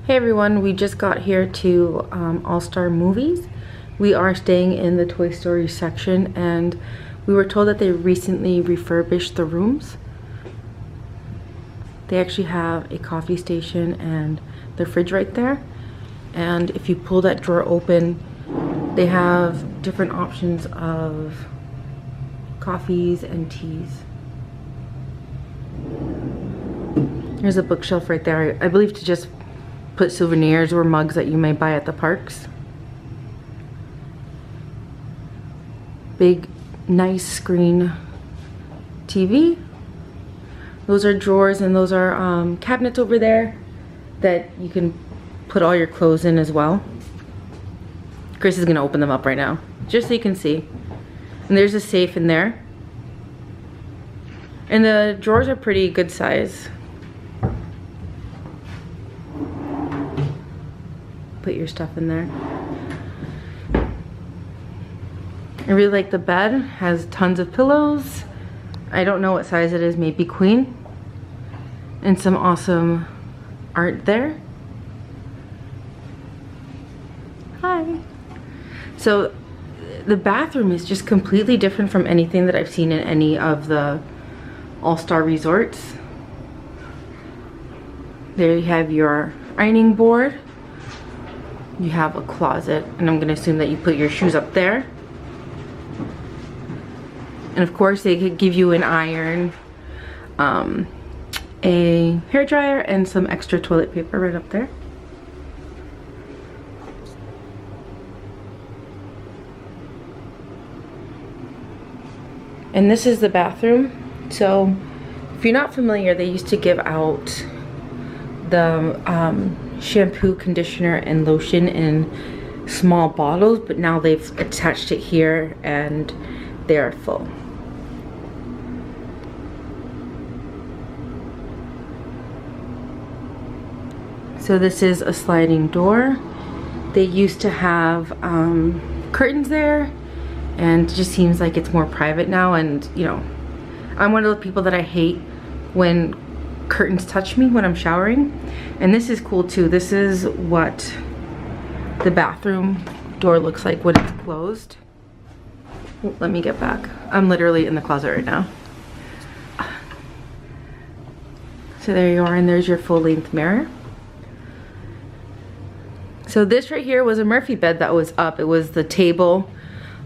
Hey everyone, we just got here to All-Star Movies. We are staying in the Toy Story section and we were told that they recently refurbished the rooms. They actually have a coffee station and the fridge right there. And if you pull that drawer open, they have different options of coffees and teas. There's a bookshelf right there, I believe to just put souvenirs or mugs that you may buy at the parks. Big, nice screen TV. Those are drawers and those are cabinets over there that you can put all your clothes in as well. Chris is gonna open them up right now, just so you can see. And there's a safe in there. And the drawers are pretty good size. Put your stuff in there. I really like the bed. Has tons of pillows. I don't know what size it is, maybe queen. And some awesome art there. Hi. So the bathroom is just completely different from anything that I've seen in any of the All-Star resorts. There you have your ironing board. You have a closet, and I'm gonna assume that you put your shoes up there. And of course they could give you an iron, a hair dryer, and some extra toilet paper right up there. And this is the bathroom. So if you're not familiar, they used to give out the shampoo, conditioner, and lotion in small bottles, but now they've attached it here and they are full. So this is a sliding door. They used to have curtains there, and it just seems like it's more private now. And you know, I'm one of the people that I hate when curtains touch me when I'm showering. And this is cool too. This is what the bathroom door looks like when it's closed. Oh, let me get back. I'm literally in the closet right now. So there you are, and there's your full-length mirror. So this right here was a Murphy bed that was up. It was the table.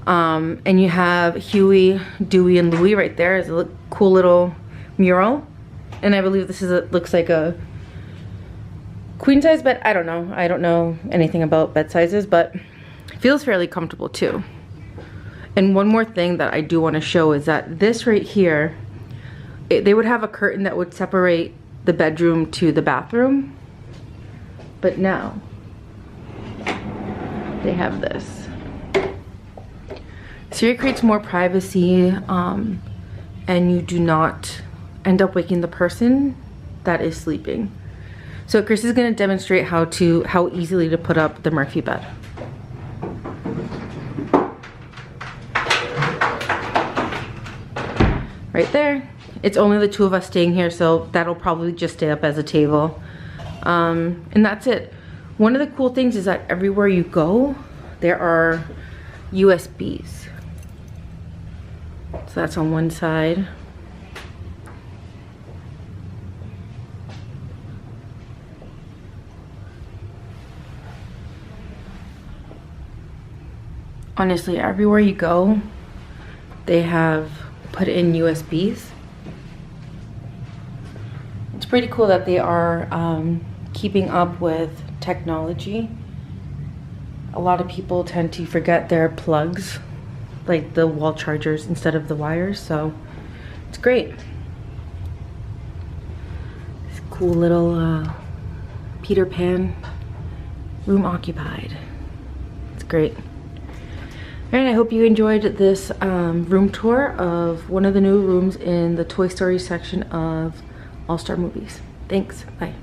And you have Huey, Dewey, and Louie right there. It's a cool little mural. And I believe this is looks like a queen size bed. I don't know anything about bed sizes, but it feels fairly comfortable too. And one more thing that I do want to show is that this right here, they would have a curtain that would separate the bedroom to the bathroom, but now they have this. So it creates more privacy, and you do not end up waking the person that is sleeping. So Chris is going to demonstrate how easily to put up the Murphy bed. Right there. It's only the two of us staying here, so that'll probably just stay up as a table. And that's it. One of the cool things is that everywhere you go, there are USBs. So that's on one side. Honestly, everywhere you go, they have put in USBs. It's pretty cool that they are keeping up with technology. A lot of people tend to forget their plugs, like the wall chargers instead of the wires, so it's great. This cool little Peter Pan room occupied. It's great. Alright, I hope you enjoyed this room tour of one of the new rooms in the Toy Story section of All-Star Movies. Thanks, bye.